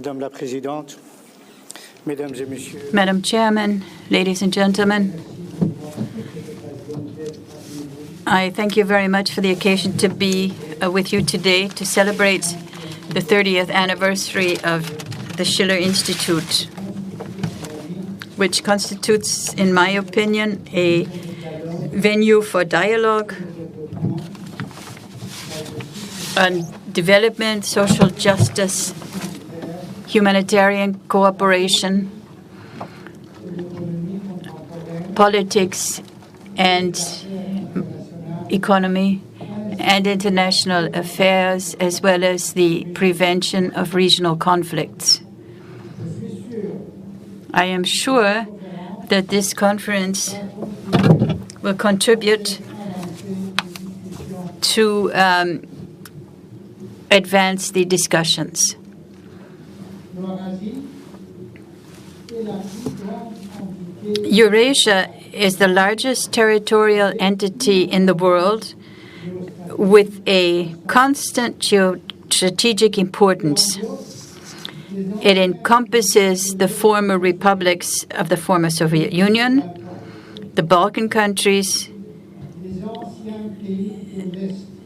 Madame la Présidente, Mesdames et Messieurs. Madam Chairman, ladies and gentlemen, I thank you very much for the occasion to be with you today to celebrate the 30th anniversary of the Schiller Institute, which constitutes, in my opinion, a venue for dialogue on development, social justice, humanitarian cooperation, politics and economy, and international affairs, as well as the prevention of regional conflicts. I am sure that this conference will contribute to advance the discussions. Eurasia is the largest territorial entity in the world with a constant geostrategic importance. It encompasses the former republics of the former Soviet Union, the Balkan countries,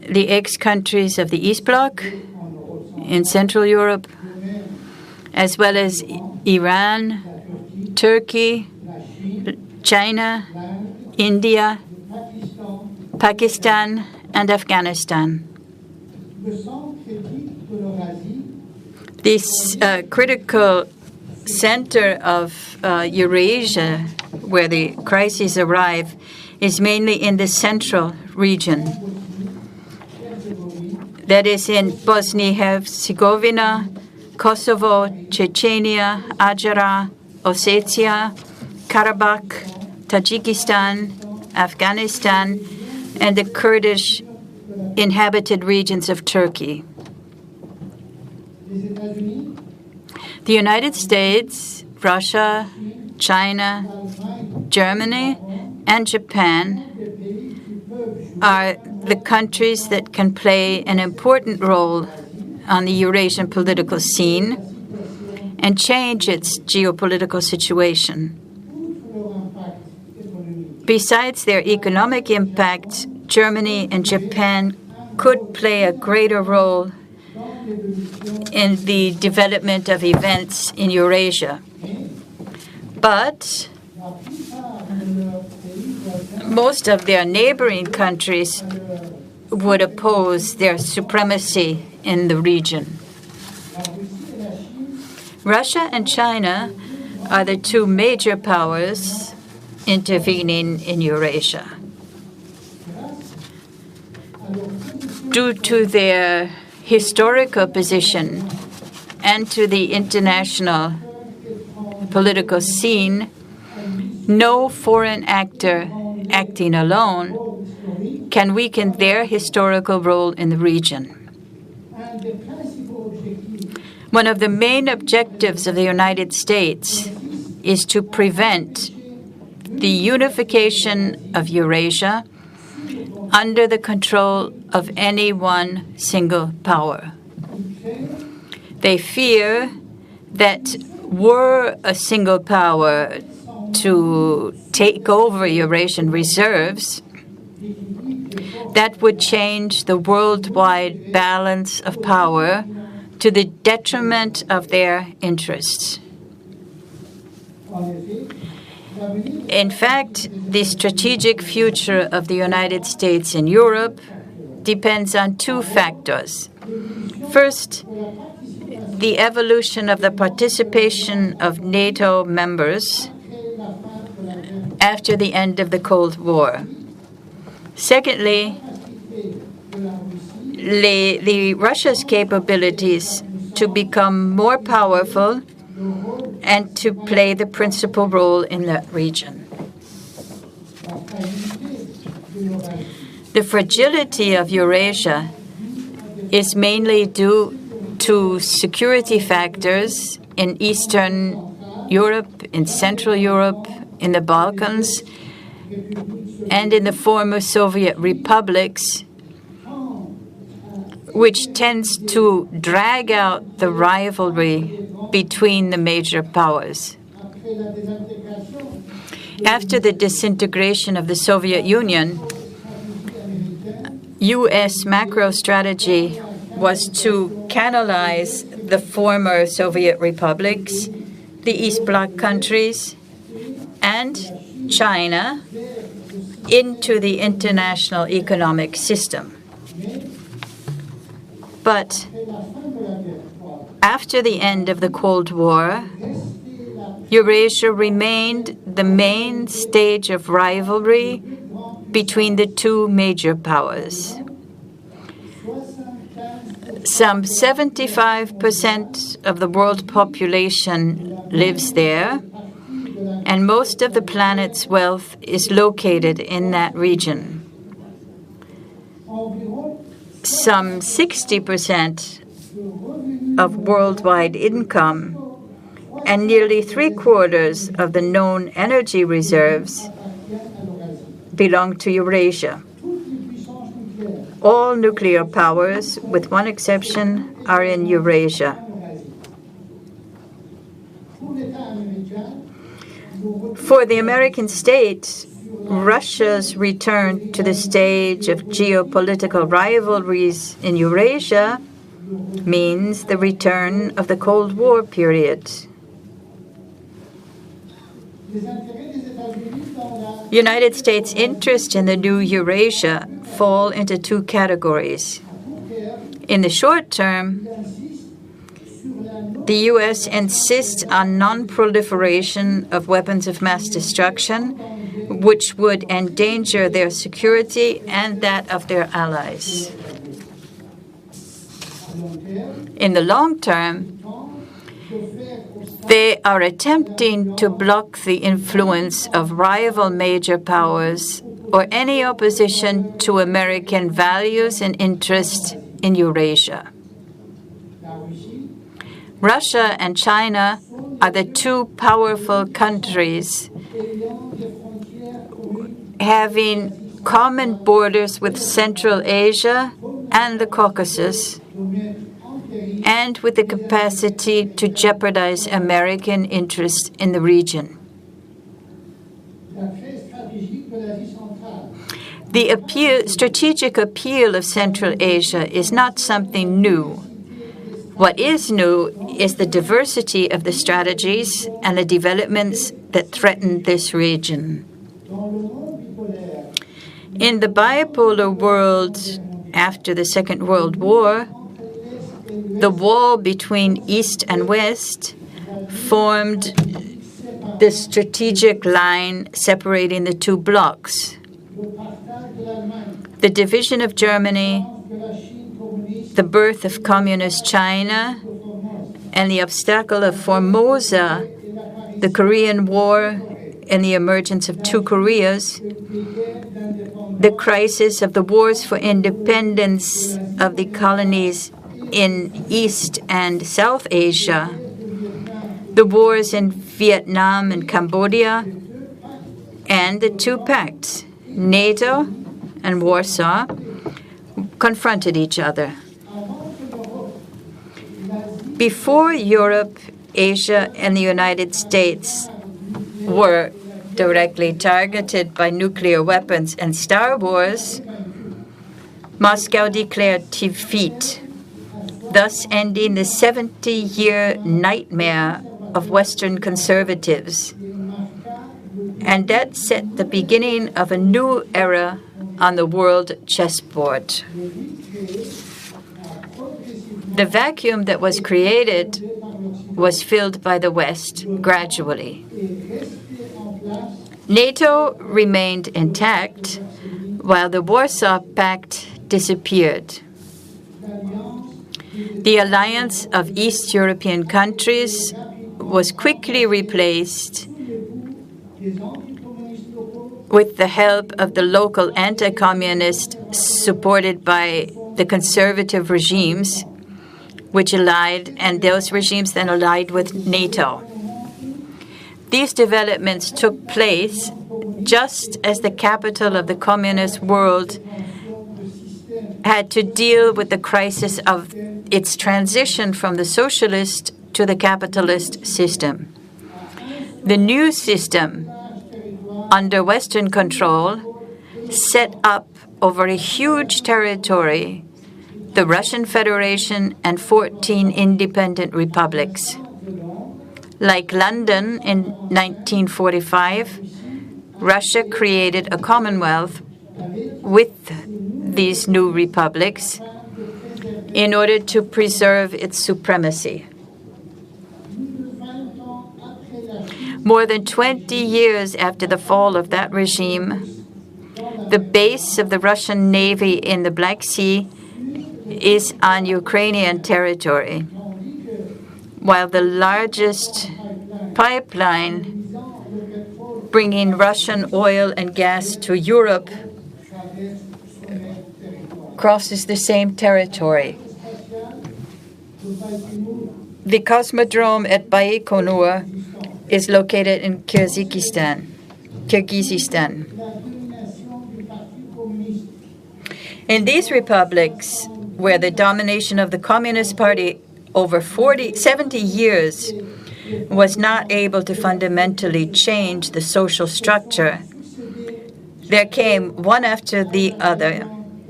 the ex-countries of the East Bloc in Central Europe, as well as Iran, Turkey, China, India, Pakistan, and Afghanistan. This critical center of Eurasia, where the crises arrive, is mainly in the central region. That is in Bosnia-Herzegovina, Kosovo, Chechnya, Adjara, Ossetia, Karabakh, Tajikistan, Afghanistan, and the Kurdish inhabited regions of Turkey. The United States, Russia, China, Germany, and Japan are the countries that can play an important role on the Eurasian political scene and change its geopolitical situation. Besides their economic impact, Germany and Japan could play a greater role in the development of events in Eurasia. But most of their neighboring countries would oppose their supremacy in the region. Russia and China are the two major powers intervening in Eurasia. Due to their historical position and to the international political scene, no foreign actor acting alone can weaken their historical role in the region. One of the main objectives of the United States is to prevent the unification of Eurasia under the control of any one single power. They fear that were a single power to take over Eurasian reserves, that would change the worldwide balance of power to the detriment of their interests. In fact, the strategic future of the United States and Europe depends on two factors. First, the evolution of the participation of NATO members after the end of the Cold War. Secondly, the Russia's capabilities to become more powerful and to play the principal role in that region. The fragility of Eurasia is mainly due to security factors in Eastern Europe, in Central Europe, in the Balkans, and in the former Soviet republics, which tends to drag out the rivalry between the major powers. After the disintegration of the Soviet Union, U.S. macro strategy was to canalize the former Soviet republics, the East Bloc countries, and China into the international economic system. But after the end of the Cold War, Eurasia remained the main stage of rivalry between the two major powers. Some 75% of the world population lives there, and most of the planet's wealth is located in that region. Some 60% of worldwide income and nearly 3/4 of the known energy reserves belong to Eurasia. All nuclear powers, with one exception, are in Eurasia. For the American states, Russia's return to the stage of geopolitical rivalries in Eurasia means the return of the Cold War period. United States interests in the new Eurasia fall into two categories. In the short term, the U.S. insists on non-proliferation of weapons of mass destruction, which would endanger their security and that of their allies. In the long term, they are attempting to block the influence of rival major powers or any opposition to American values and interests in Eurasia. Russia and China are the two powerful countries having common borders with Central Asia and the Caucasus, and with the capacity to jeopardize American interests in the region. The strategic appeal of Central Asia is not something new. What is new is the diversity of the strategies and the developments that threaten this region. In the bipolar world after the Second World War, the wall between East and West formed the strategic line separating the two blocs. The division of Germany, the birth of Communist China, and the obstacle of Formosa, the Korean War, and the emergence of two Koreas, the crisis of the wars for independence of the colonies in East and South Asia, the wars in Vietnam and Cambodia, and the two pacts, NATO and Warsaw, confronted each other. Before Europe, Asia, and the United States were directly targeted by nuclear weapons and Star Wars, Moscow declared defeat, thus ending the 70-year nightmare of Western conservatives. And that set the beginning of a new era on the world chessboard. The vacuum that was created was filled by the West gradually. NATO remained intact, while the Warsaw Pact disappeared. The alliance of East European countries was quickly replaced with the help of the local anti-communists supported by the conservative regimes, which allied, and those regimes then allied with NATO. These developments took place just as the capital of the communist world had to deal with the crisis of its transition from the socialist to the capitalist system. The new system, under Western control, set up over a huge territory the Russian Federation and 14 independent republics. Like London in 1945, Russia created a commonwealth with these new republics in order to preserve its supremacy. More than 20 years after the fall of that regime, the base of the Russian Navy in the Black Sea is on Ukrainian territory, while the largest pipeline bringing Russian oil and gas to Europe crosses the same territory. The cosmodrome at Baikonur is located in Kyrgyzstan. In these republics, where the domination of the Communist Party over 70 years was not able to fundamentally change the social structure, there came, one after the other,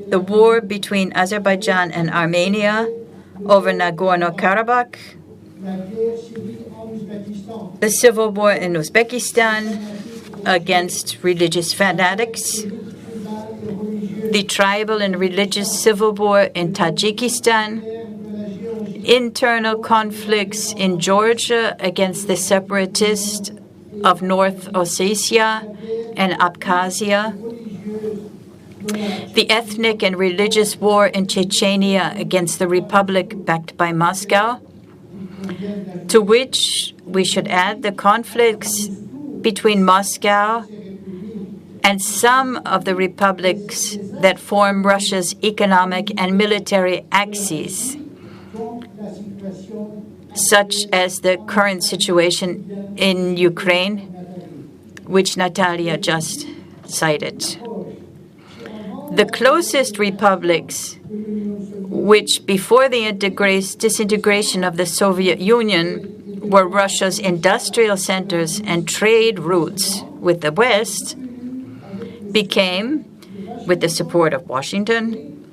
the war between Azerbaijan and Armenia over Nagorno-Karabakh, the civil war in Uzbekistan against religious fanatics, the tribal and religious civil war in Tajikistan, internal conflicts in Georgia against the separatists of North Ossetia and Abkhazia, the ethnic and religious war in Chechnya against the republic backed by Moscow, to which we should add the conflicts between Moscow and some of the republics that form Russia's economic and military axes, such as the current situation in Ukraine, which Natalia just cited. The closest republics, which before the disintegration of the Soviet Union were Russia's industrial centers and trade routes with the West, became, with the support of Washington,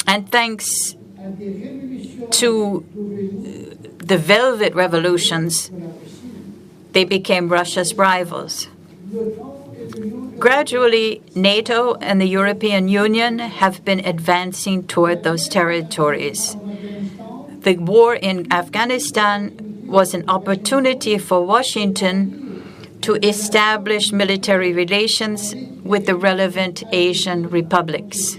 and thanks to the Velvet Revolutions, they became Russia's rivals. Gradually, NATO and the European Union have been advancing toward those territories. The war in Afghanistan was an opportunity for Washington to establish military relations with the relevant Asian republics.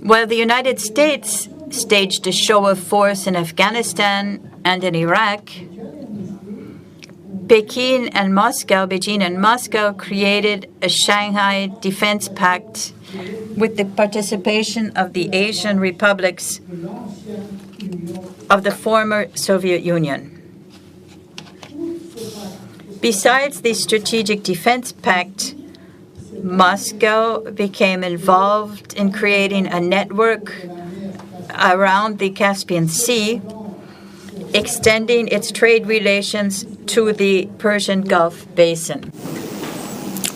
While the United States staged a show of force in Afghanistan and in Iraq, Beijing and Moscow created a Shanghai Defense Pact with the participation of the Asian republics of the former Soviet Union. Besides the Strategic Defense Pact, Moscow became involved in creating a network around the Caspian Sea, extending its trade relations to the Persian Gulf basin.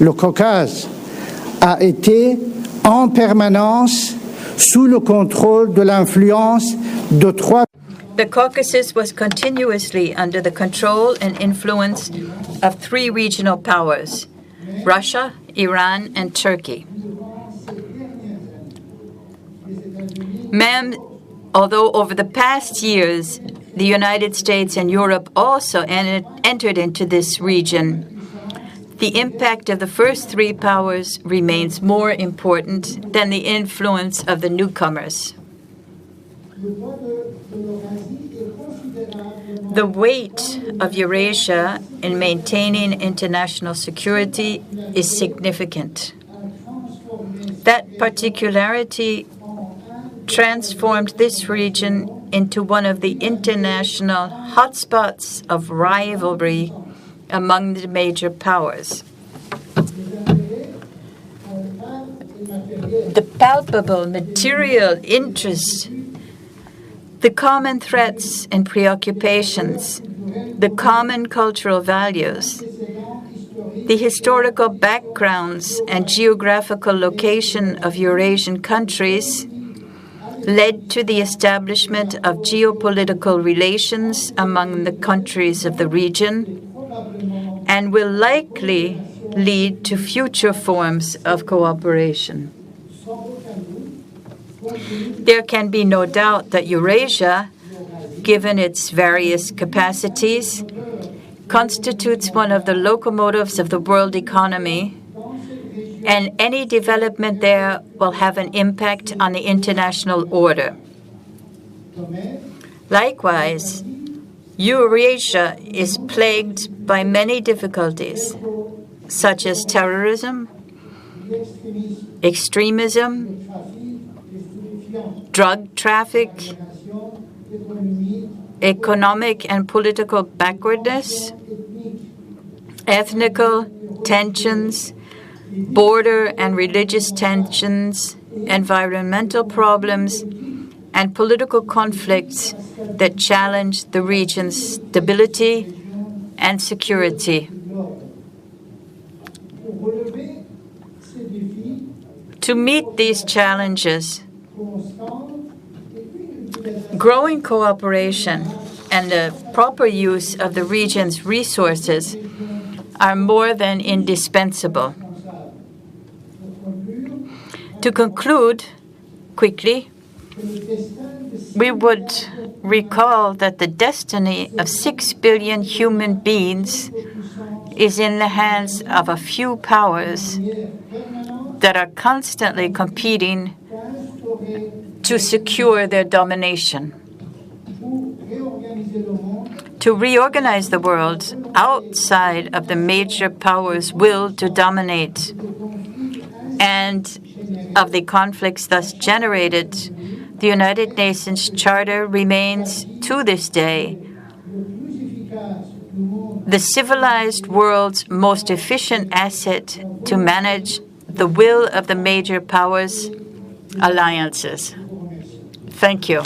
Le Caucase a été en permanence sous le contrôle de l'influence de trois. The Caucasus was continuously under the control and influence of three regional powers: Russia, Iran, and Turkey. Although over the past years, the United States and Europe also entered into this region, the impact of the first three powers remains more important than the influence of the newcomers. The weight of Eurasia in maintaining international security is significant. That particularity transformed this region into one of the international hotspots of rivalry among the major powers. The palpable material interest The common threats and preoccupations, the common cultural values, the historical backgrounds and geographical location of Eurasian countries led to the establishment of geopolitical relations among the countries of the region and will likely lead to future forms of cooperation. There can be no doubt that Eurasia, given its various capacities, constitutes one of the locomotives of the world economy, and any development there will have an impact on the international order. Likewise, Eurasia is plagued by many difficulties, such as terrorism, extremism, drug traffic, economic and political backwardness, ethnical tensions, border and religious tensions, environmental problems, and political conflicts that challenge the region's stability and security. To meet these challenges, growing cooperation and the proper use of the region's resources are more than indispensable. To conclude quickly, we would recall that the destiny of 6 billion human beings is in the hands of a few powers that are constantly competing to secure their domination. To reorganize the world outside of the major powers' will to dominate and of the conflicts thus generated, the United Nations Charter remains, to this day, the civilized world's most efficient asset to manage the will of the major powers' alliances. Thank you.